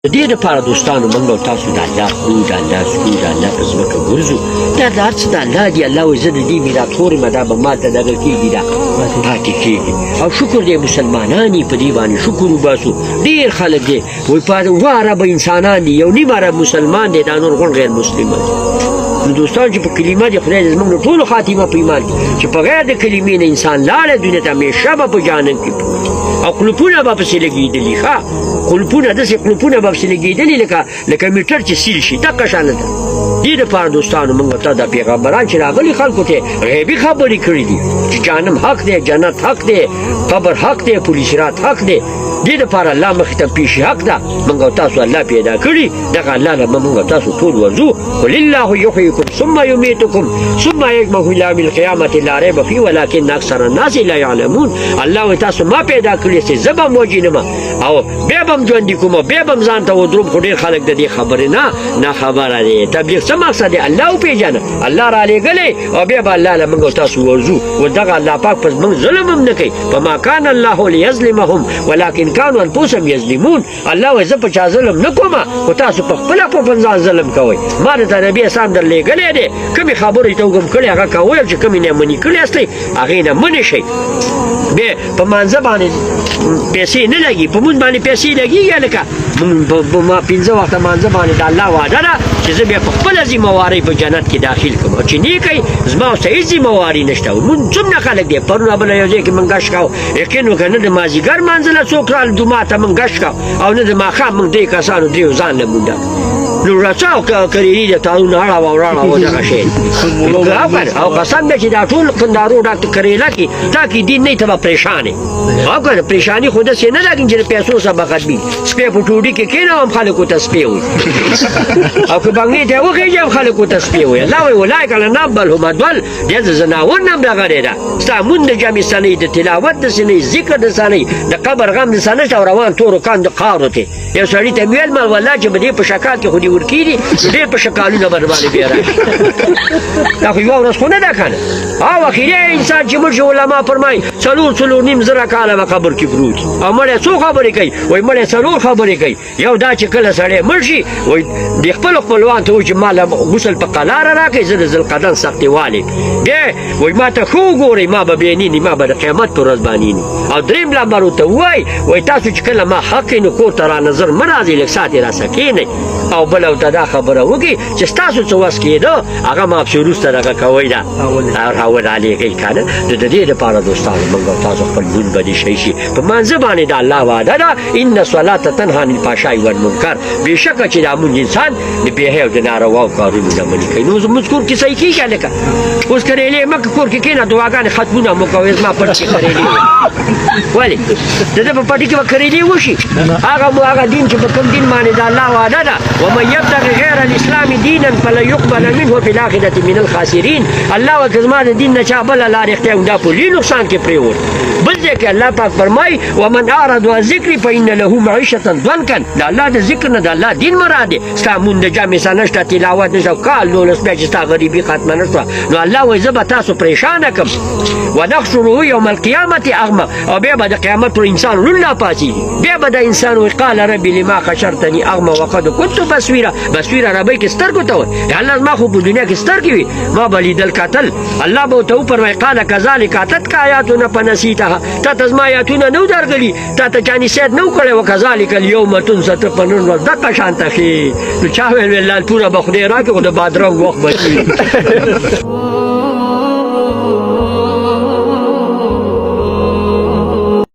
د دې دپاره دوستانو موږ او تاسو د الله خو د الله سکون د الله په ځمکه ګرځو دا د هر څه د الله دی الله وایي زه د دې میراث یم دا به ماته دغه کېږي دا پاتې کېږي او شکر دی مسلمانان یې په دې باندې شکر وباسو ډېر خلک دی وایي په اوه اربه انسانان دي یو نیم ارب مسلمان دی دا نور غون غیر مسلمان نو دوستان چې په کلمه د خدای زموږ د ټولو خاتمه په ایمان کې چې په غیر د کلمې نه انسان لاړه دنیا ته همیشه به په جهنم کې پروت او قلوپونه به پسې لګېدلي ښه قلوپونه داسې قلوپونه به پسې لګېدلي لکه میټر چې سیل شي دغه شانه ده دې دپاره دوستانو موږ ته دا پیغمبران چې راغلي خلکو ته غیبي خبرې کړي دي چې جهنم حق دی جنت حق دی قبر حق دی پولیس رات حق دی دې دپاره الله مخې ته پیشي حق ده موږ او تاسو الله پیدا کړي دغه الله نه موږ او تاسو ټول ورځو قل الله یحییکم ثم یمیتکم ثم یجمعکم الی یوم القیامة لا ریب فیه ولکن اکثر الناس لا یعلمون الله وایي تاسو ما پیدا کړي چې زه به موجي نه او بیا به م ژوندي کوم بیا به م ځان ته ودروم خو ډېر خلک د دې خبرې نه خبره دی تبلیغ څه مقصد دی الله وپېژنه الله رالېږلی او بیا به الله له موږ او تاسو ورځو و دغه الله پاک په موږ ظلم هم نه کوي فما کان الله لیظلمهم ولکن كانوا انفسهم یظلمون الله وایي زه په چا ظلم نه کوم خو تاسو په خپله په ځان ظلم کوئ ما درته نبي اسلام درلېږلی دی کومې خبرې ته وږم کړې هغه کوئ چې کومې نه منې کړې هستئ هغې نه منې شئ بیا په مانځه باندې پیسې نه لګي په مونځ باندې پیسې لګېږي لکه ما پنځه وخته مانځه باندې د الله وعده ده چې زه بیا په خپله ذمهوارۍ په جنت کې داخل کړم او چې نه کوي زما ورته هېڅ ذمهواري نشته مونځ څومره خلک دی پرونه بله یو ځای کې مونږ ګشت کوو یقین وکړه نه د مازدیګر مانځه له څوک رال جومات ته مونږ ګشت کوو او نه د ماښام مونږ درې کسانو دریو ځان له مونږ نو راځه او کریري د تارونه اړوه وراړه دغه شی او قسم دی چې دا ټول قندارو ډاکټر کریله کې تا کې دین نه ته به پریشان یې او که پریشاني خو داسې نه لګي چې د پیسو سبقت وي سپی په ټوډي کې کښېنوم خلکو ته سپی وي او که بنګلې ته وخېږم خلکو ته سپی وي الله وایي اولئک الانعام بل هم اضل دې د زناور نه هم دغه دی ده ستا مونځ د جمع څه نه وي د تلاوت داسې نه وي ذکر داسې نه وي د قبر غم داسې نشته او روان تورو کاندو خاورو ته یو سړي ته مې ویل ما والله چې به دې په شکال کې خو دې ورکېږي ډېر په شکالونه به باندې بیا راشي دا خو یوه ورځ خو نه ده که نه او اخري انسان چې مړ شي علما فرمایي څلور نیم زره کاله به قبر کې پروت او مړی څو خبرې کوي وایي مړی څلور خبرې کوي یو دا چې کله سړی مړ شي وایي د خپلو خپلوان ته وایي چې ما له غسل په قلاره راکړئ زه د ذوالقدن سختې والې بیا وایي ما ته ښه وګورئ ما به بینیني ما به د قیامت په ورځ باندېني او درېیم لمبر ورته وایي تاسو چې کله ما حق نو کور ته را نظر مه راځئ لږ ساعت یې راسه کښېنئ او بله ورته دا خبره وکړي چې ستاسو څه وس کېده هغه ما پسې وروسته دغه کوئ ده راولالېږئ که نه نو د دې دپاره دوستانو موږ او تاسو خپل لمونځ به دې شی شي په مانځه باندې د الله وعده ده ان الصلاة تنهی عن الفحشاء والمنکر بېشکه چې دا مونځ انسان د بېحیا او د نارواو کارونو نه منې کوي نو زموږ کور کې صحیح کېږي هلکه اوس کریلې مه کور کې کښېنه دعاګانې ختمونه مو کوئ زما پټ کې کریلې ولې د ده په پټي کې به کریلې وشي هغه دین چې په کوم دین باندې د الله وعده ده ومن یبتغي غیر الاسلام دینا فلن یقبل منه فی الاخرة من الخاسرین الله وایي که زما د دین نه چا بله لارې اختیار دا په لوی نقصان کې پرېوت بل ځای کې الله پاک فرمایي ومن اعرض عن ذکري فإن له معیشة ضنکا د الله د ذکر نه د الله دین مراد دی ستا مونځ د جمع څه نشته تلاوت نشته کال 12 بیا چې ستا غریبي ختمه نه شوه نو الله وایي زه به تاسو پریشانه کړم ونحشره یوم القیامة اعمى او بیا به د قیامت پر انسان ړوند راپاڅېږي بیا به د انسان وایي قال ربي لما حشرتني اعمى وقد كنت بصيرا ربی کې سترګو ته وایي الله زما خو په دنیا کې سترګې وي ما به لیدل کتل الله به ورته وفرمایي قال کذلک اتتک آیاتنا فنسیتها تا ته زما آیاتونه نه و درغلي تا ته چا نصیحت نه و کړی وکذلک اليوم تنسى ته په نن ورځ دقه شانته ښې نو چا ویل پوره به خدای راکړي خو د بادرنګ وخت به